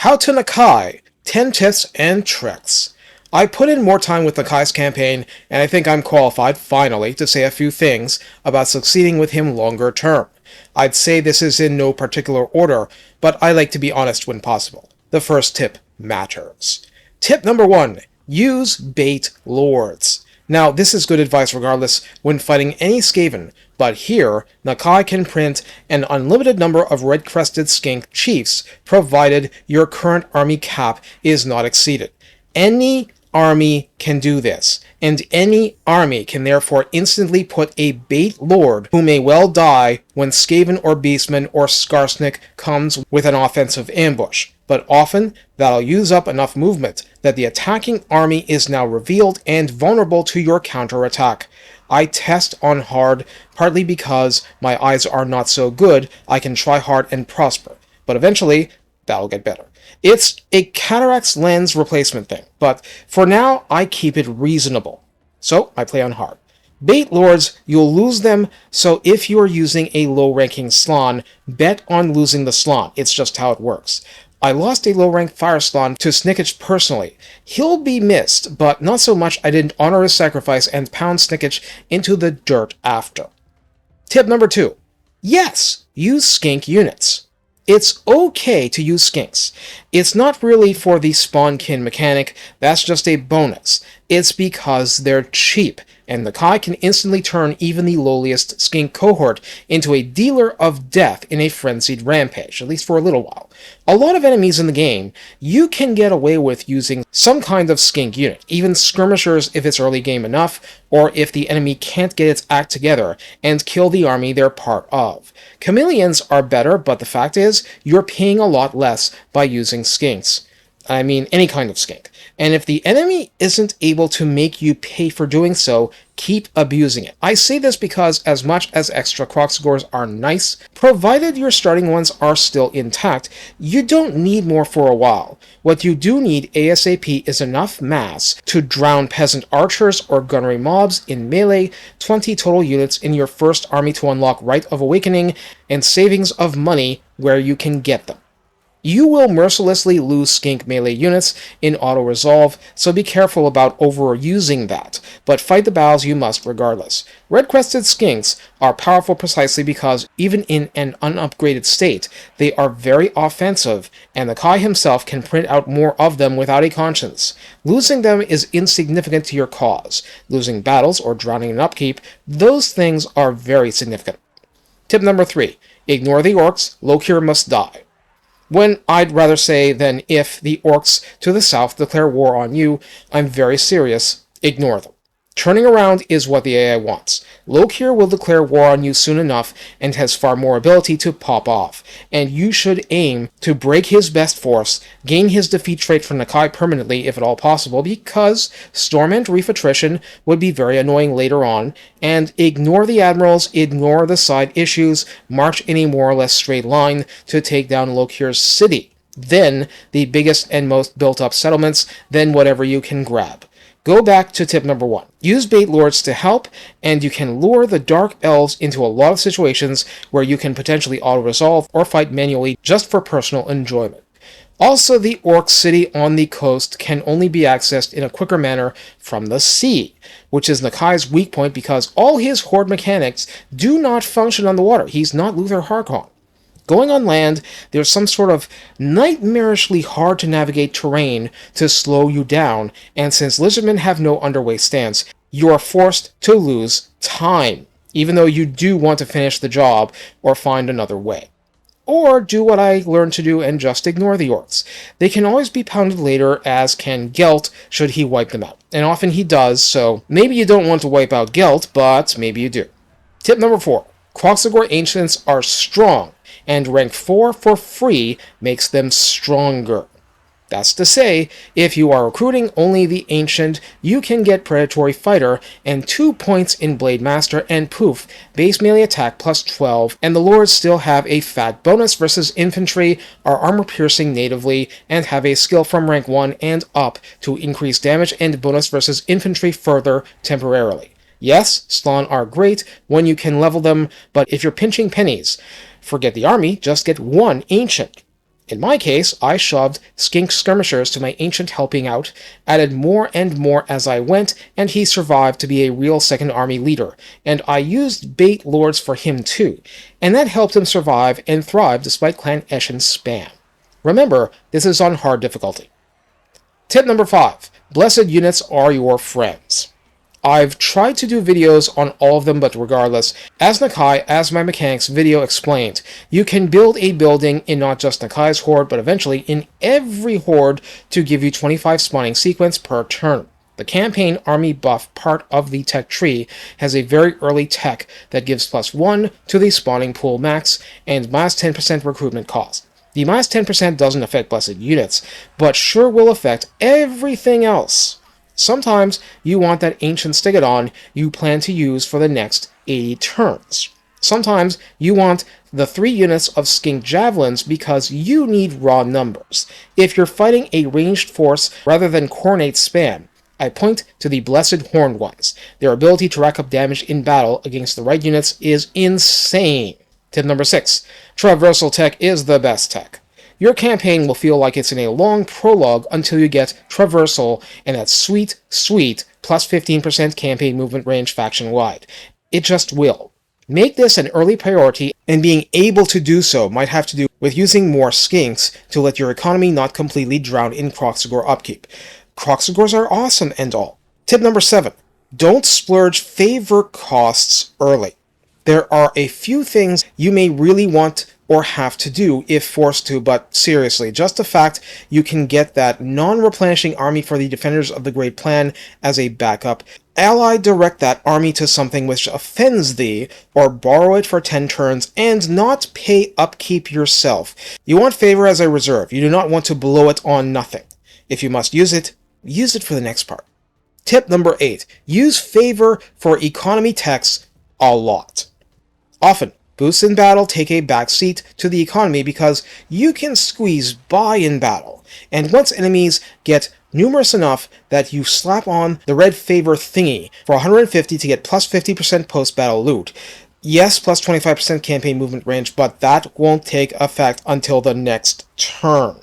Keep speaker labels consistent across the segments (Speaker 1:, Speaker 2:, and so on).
Speaker 1: How to Nakai, 10 tips and tricks. I put in more time with Nakai's campaign, and I think I'm qualified, finally, to say a few things about succeeding with him longer term. I'd say this is in no particular order, but I like to be honest when possible. The first tip matters. Tip number 1. Use bait lords. Now, this is good advice regardless when fighting any Skaven, but here, Nakai can print an unlimited number of red-crested skink chiefs, provided your current army cap is not exceeded. Any army can do this, and any army can therefore instantly put a bait lord who may well die when Skaven or Beastman or Skarsnik comes with an offensive ambush. But often, that'll use up enough movement that the attacking army is now revealed and vulnerable to your counterattack. I test on hard, partly because my eyes are not so good, I can try hard and prosper. But eventually, that'll get better. It's a cataract's lens replacement thing, but for now, I keep it reasonable. So, I play on hard. Bait lords, you'll lose them, so if you're using a low-ranking Slann, bet on losing the Slann. It's just how it works. I lost a low-ranked Fire Slann to Snickich personally. He'll be missed, but not so much I didn't honor his sacrifice and pound Snickich into the dirt after. Tip number 2. Yes, use skink units. It's okay to use skinks. It's not really for the spawnkin mechanic, that's just a bonus. It's because they're cheap, and Nakai can instantly turn even the lowliest skink cohort into a dealer of death in a frenzied rampage, at least for a little while. A lot of enemies in the game, you can get away with using some kind of skink unit, even skirmishers if it's early game enough, or if the enemy can't get its act together and kill the army they're part of. Chameleons are better, but the fact is, you're paying a lot less by using skinks. I mean, any kind of skink. And if the enemy isn't able to make you pay for doing so, keep abusing it. I say this because as much as extra Kroxigors are nice, provided your starting ones are still intact, you don't need more for a while. What you do need ASAP is enough mass to drown peasant archers or gunnery mobs in melee, 20 total units in your first army to unlock Rite of Awakening, and savings of money where you can get them. You will mercilessly lose skink melee units in auto-resolve, so be careful about overusing that, but fight the battles you must regardless. Red-crested skinks are powerful precisely because, even in an unupgraded state, they are very offensive, and Nakai himself can print out more of them without a conscience. Losing them is insignificant to your cause. Losing battles or drowning in upkeep, those things are very significant. Tip number 3. Ignore the orcs, Lokir must die. When I'd rather say than if the orcs to the south declare war on you, I'm very serious, ignore them. Turning around is what the AI wants. Lokir will declare war on you soon enough and has far more ability to pop off, and you should aim to break his best force, gain his defeat trait from Nakai permanently if at all possible, because Storm and Reef attrition would be very annoying later on, and ignore the admirals, ignore the side issues, march in a more or less straight line to take down Lokir's city. Then the biggest and most built-up settlements, then whatever you can grab. Go back to tip number 1. Use bait lords to help, and you can lure the dark elves into a lot of situations where you can potentially auto-resolve or fight manually just for personal enjoyment. Also, the orc city on the coast can only be accessed in a quicker manner from the sea, which is Nakai's weak point because all his horde mechanics do not function on the water. He's not Luther Harkon. Going on land, there's some sort of nightmarishly hard to navigate terrain to slow you down, and since lizardmen have no underway stance, you are forced to lose time, even though you do want to finish the job or find another way. Or do what I learned to do and just ignore the orcs. They can always be pounded later, as can Gelt should he wipe them out. And often he does, so maybe you don't want to wipe out Gelt, but maybe you do. Tip number 4. Kroxigor Ancients are strong, and rank 4 for free makes them stronger. That's to say, if you are recruiting only the Ancient, you can get Predatory Fighter and 2 points in Blade Master, and poof, base melee attack plus 12, and the Lords still have a fat bonus versus Infantry, are armor-piercing natively, and have a skill from rank 1 and up to increase damage and bonus versus Infantry further temporarily. Yes, Slann are great when you can level them, but if you're pinching pennies, forget the army, just get 1 Ancient. In my case, I shoved skink skirmishers to my ancient helping out, added more and more as I went, and he survived to be a real second army leader, and I used bait lords for him too, and that helped him survive and thrive despite Clan Eshin's spam. Remember, this is on hard difficulty. Tip number 5. Blessed units are your friends. I've tried to do videos on all of them, but regardless, as Nakai, as my mechanics video explained, you can build a building in not just Nakai's horde, but eventually in every horde to give you 25 spawning sequence per turn. The campaign army buff part of the tech tree has a very early tech that gives +1 to the spawning pool max and minus 10% recruitment cost. The minus 10% doesn't affect blessed units, but sure will affect everything else. Sometimes you want that ancient Stegodon you plan to use for the next 80 turns. Sometimes you want the 3 units of skink javelins because you need raw numbers. If you're fighting a ranged force rather than coronate spam, I point to the blessed horned ones. Their ability to rack up damage in battle against the right units is insane. Tip number 6. Traversal tech is the best tech. Your campaign will feel like it's in a long prologue until you get Traversal and that sweet, sweet plus 15% campaign movement range faction-wide. It just will. Make this an early priority, and being able to do so might have to do with using more skinks to let your economy not completely drown in Kroxigor upkeep. Kroxigors are awesome and all. Tip number 7. Don't splurge favor costs early. There are a few things you may really want or have to do if forced to, but seriously, just the fact you can get that non-replenishing army for the Defenders of the Great Plan as a backup, ally direct that army to something which offends thee, or borrow it for 10 turns, and not pay upkeep yourself. You want favor as a reserve, you do not want to blow it on nothing. If you must use it for the next part. Tip number 8. Use favor for economy techs a lot. Often, boosts in battle take a back seat to the economy because you can squeeze by in battle, and once enemies get numerous enough that you slap on the red favor thingy for 150 to get plus 50% post-battle loot. Yes, plus 25% campaign movement range, but that won't take effect until the next turn.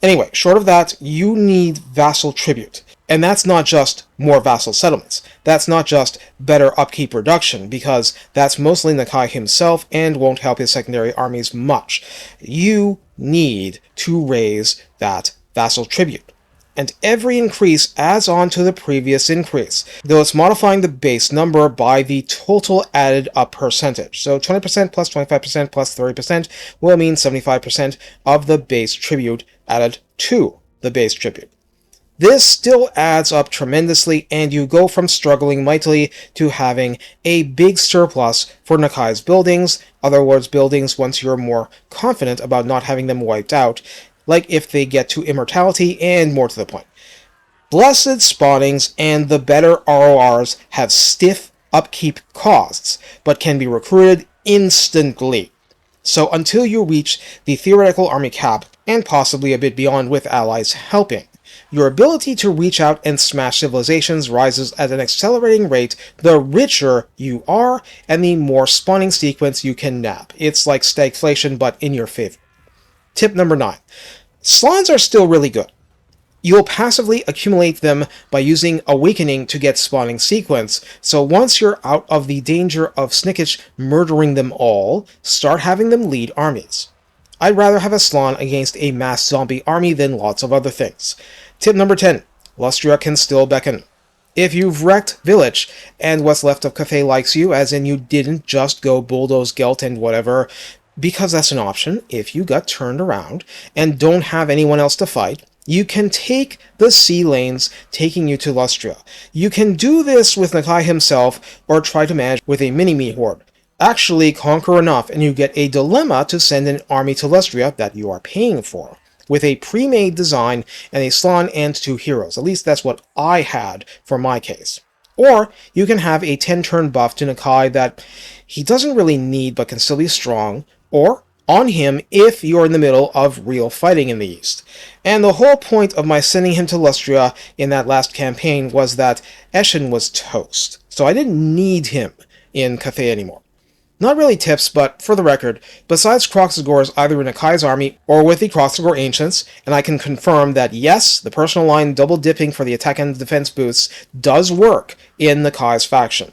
Speaker 1: Anyway, short of that, you need vassal tribute. And that's not just more vassal settlements. That's not just better upkeep reduction, because that's mostly Nakai himself and won't help his secondary armies much. You need to raise that vassal tribute. And every increase adds on to the previous increase, though it's modifying the base number by the total added up percentage. So 20% plus 25% plus 30% will mean 75% of the base tribute added to the base tribute. This still adds up tremendously, and you go from struggling mightily to having a big surplus for Nakai's buildings, other words buildings once you're more confident about not having them wiped out, like if they get to immortality, and more to the point. Blessed spawnings and the better RORs have stiff upkeep costs, but can be recruited instantly. So until you reach the theoretical army cap, and possibly a bit beyond with allies helping, your ability to reach out and smash civilizations rises at an accelerating rate the richer you are and the more spawning sequence you can nab. It's like stagflation, but in your favor. Tip number 9. Slons are still really good. You'll passively accumulate them by using Awakening to get spawning sequence, so once you're out of the danger of Snickich murdering them all, start having them lead armies. I'd rather have a Slon against a mass zombie army than lots of other things. Tip number 10. Lustria can still beckon. If you've wrecked Village, and what's left of Cathay likes you, as in you didn't just go bulldoze Gelt and whatever, because that's an option if you got turned around and don't have anyone else to fight, you can take the sea lanes taking you to Lustria. You can do this with Nakai himself, or try to manage with a mini-me horde. Actually conquer enough and you get a dilemma to send an army to Lustria that you are paying for, with a pre-made design and a Slon and 2 heroes. At least that's what I had for my case. Or you can have a 10-turn buff to Nakai that he doesn't really need but can still be strong, or on him if you're in the middle of real fighting in the East. And the whole point of my sending him to Lustria in that last campaign was that Eshin was toast, so I didn't need him in Cathay anymore. Not really tips, but for the record, besides Kroxigors either in Nakai's army or with the Kroxigor Ancients, and I can confirm that yes, the personal line double dipping for the attack and defense boosts does work in Nakai's faction.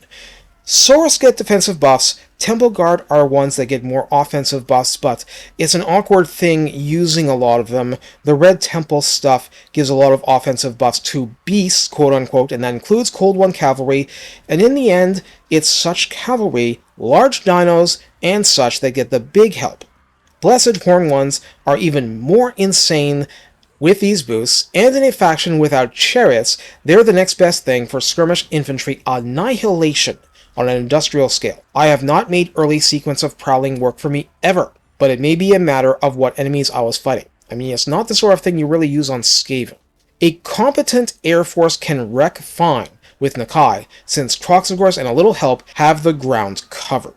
Speaker 1: Saurus get defensive buffs, Temple Guard are ones that get more offensive buffs, but it's an awkward thing using a lot of them. The Red Temple stuff gives a lot of offensive buffs to beasts, quote-unquote, and that includes Cold One Cavalry, and in the end, it's such cavalry, large dinos, and such that get the big help. Blessed Horn ones are even more insane with these boosts, and in a faction without chariots, they're the next best thing for skirmish infantry annihilation on an industrial scale. I have not made early sequence of prowling work for me ever, but it may be a matter of what enemies I was fighting. I mean, it's not the sort of thing you really use on Skaven. A competent air force can wreck fine with Nakai, since Kroxigors and a little help have the ground covered.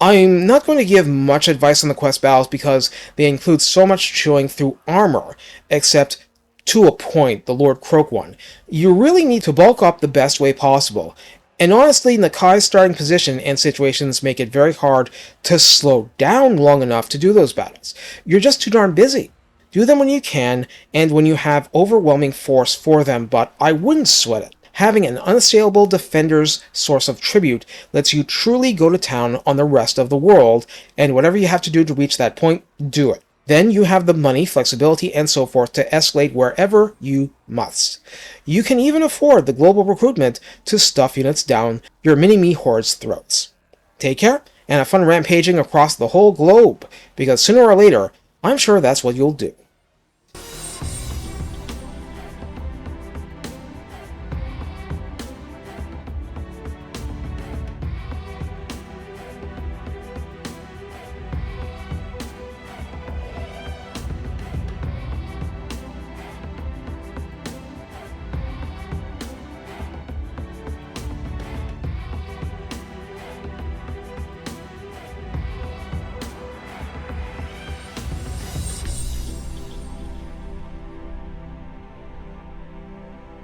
Speaker 1: I'm not going to give much advice on the quest battles because they include so much chewing through armor, except to a point, the Lord Croak one. You really need to bulk up the best way possible. And honestly, Nakai's starting position and situations make it very hard to slow down long enough to do those battles. You're just too darn busy. Do them when you can, and when you have overwhelming force for them, but I wouldn't sweat it. Having an unassailable defender's source of tribute lets you truly go to town on the rest of the world, and whatever you have to do to reach that point, do it. Then you have the money, flexibility, and so forth to escalate wherever you must. You can even afford the global recruitment to stuff units down your mini-me horde's throats. Take care, and have fun rampaging across the whole globe, because sooner or later, I'm sure that's what you'll do.